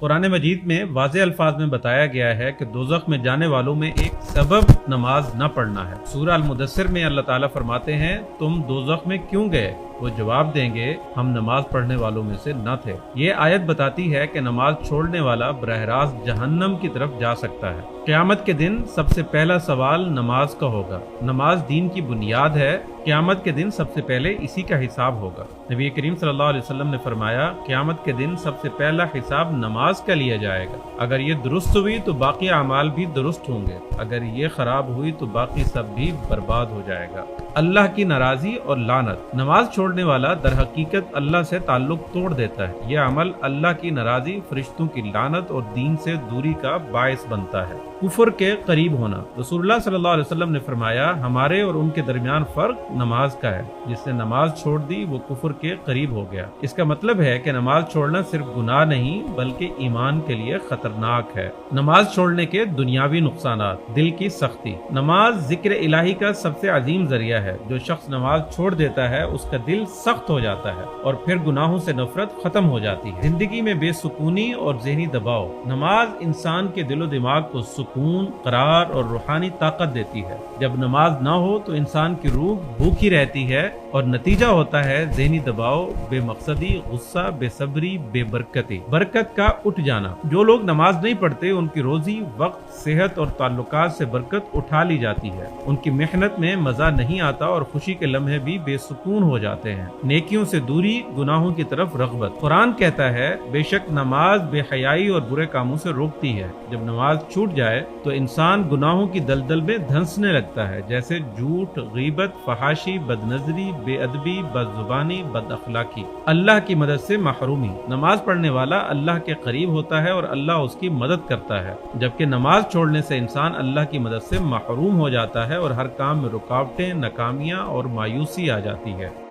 قرآن مجید میں واضح الفاظ میں بتایا گیا ہے کہ دوزخ میں جانے والوں میں ایک سبب نماز نہ پڑھنا ہے۔ سورہ المدثر میں اللہ تعالیٰ فرماتے ہیں تم دوزخ میں کیوں گئے؟ وہ جواب دیں گے ہم نماز پڑھنے والوں میں سے نہ تھے۔ یہ آیت بتاتی ہے کہ نماز چھوڑنے والا براہ راست جہنم کی طرف جا سکتا ہے۔ قیامت کے دن سب سے پہلا سوال نماز کا ہوگا۔ نماز دین کی بنیاد ہے۔ قیامت کے دن سب سے پہلے اسی کا حساب ہوگا۔ نبی کریم صلی اللہ علیہ وسلم نے فرمایا قیامت کے دن سب سے پہلا حساب نماز کا لیا جائے گا۔ اگر یہ درست ہوئی تو باقی اعمال بھی درست ہوں گے، اگر یہ خراب ہوئی تو باقی سب بھی برباد ہو جائے گا۔ اللہ کی ناراضی اور لعنت۔ نماز چھوڑنے والا در حقیقت اللہ سے تعلق توڑ دیتا ہے۔ یہ عمل اللہ کی ناراضی، فرشتوں کی لعنت اور دین سے دوری کا باعث بنتا ہے۔ کفر کے قریب ہونا۔ رسول اللہ صلی اللہ علیہ وسلم نے فرمایا ہمارے اور ان کے درمیان فرق نماز کا ہے۔ جس نے نماز چھوڑ دی وہ کفر کے قریب ہو گیا۔ اس کا مطلب ہے کہ نماز چھوڑنا صرف گناہ نہیں بلکہ ایمان کے لیے خطرناک ہے۔ نماز چھوڑنے کے دنیاوی نقصانات۔ دل کی سختی۔ نماز ذکر الہی کا سب سے عظیم ذریعہ ہے۔ جو شخص نماز چھوڑ دیتا ہے اس کا دل سخت ہو جاتا ہے اور پھر گناہوں سے نفرت ختم ہو جاتی ہے۔ زندگی میں بے سکونی اور ذہنی دباؤ۔ نماز انسان کے دل و دماغ کو سکون، قرار اور روحانی طاقت دیتی ہے۔ جب نماز نہ ہو تو انسان کی روح بھوکی رہتی ہے اور نتیجہ ہوتا ہے ذہنی دباؤ، بے مقصدی، غصہ، بے صبری، بے برکتی۔ برکت کا اٹھ جانا۔ جو لوگ نماز نہیں پڑھتے ان کی روزی، وقت، صحت اور تعلقات سے برکت اٹھا لی جاتی ہے۔ ان کی محنت میں مزہ نہیں آتا اور خوشی کے لمحے بھی بے سکون ہو جاتے ہیں۔ نیکیوں سے دوری، گناہوں کی طرف رغبت۔ قرآن کہتا ہے بے شک نماز بے حیائی اور برے کاموں سے روکتی ہے۔ جب نماز چھوٹ جائے تو انسان گناہوں کی دلدل میں دھنسنے لگتا ہے، جیسے جھوٹ، غیبت، فحاشی، بدنظری، بے ادبی، بد زبانی، بد اخلاقی۔ اللہ کی مدد سے محرومی۔ نماز پڑھنے والا اللہ کے قریب ہوتا ہے اور اللہ اس کی مدد کرتا ہے، جبکہ نماز چھوڑنے سے انسان اللہ کی مدد سے محروم ہو جاتا ہے اور ہر کام میں رکاوٹیں، ناکامیاں اور مایوسی آ جاتی ہے۔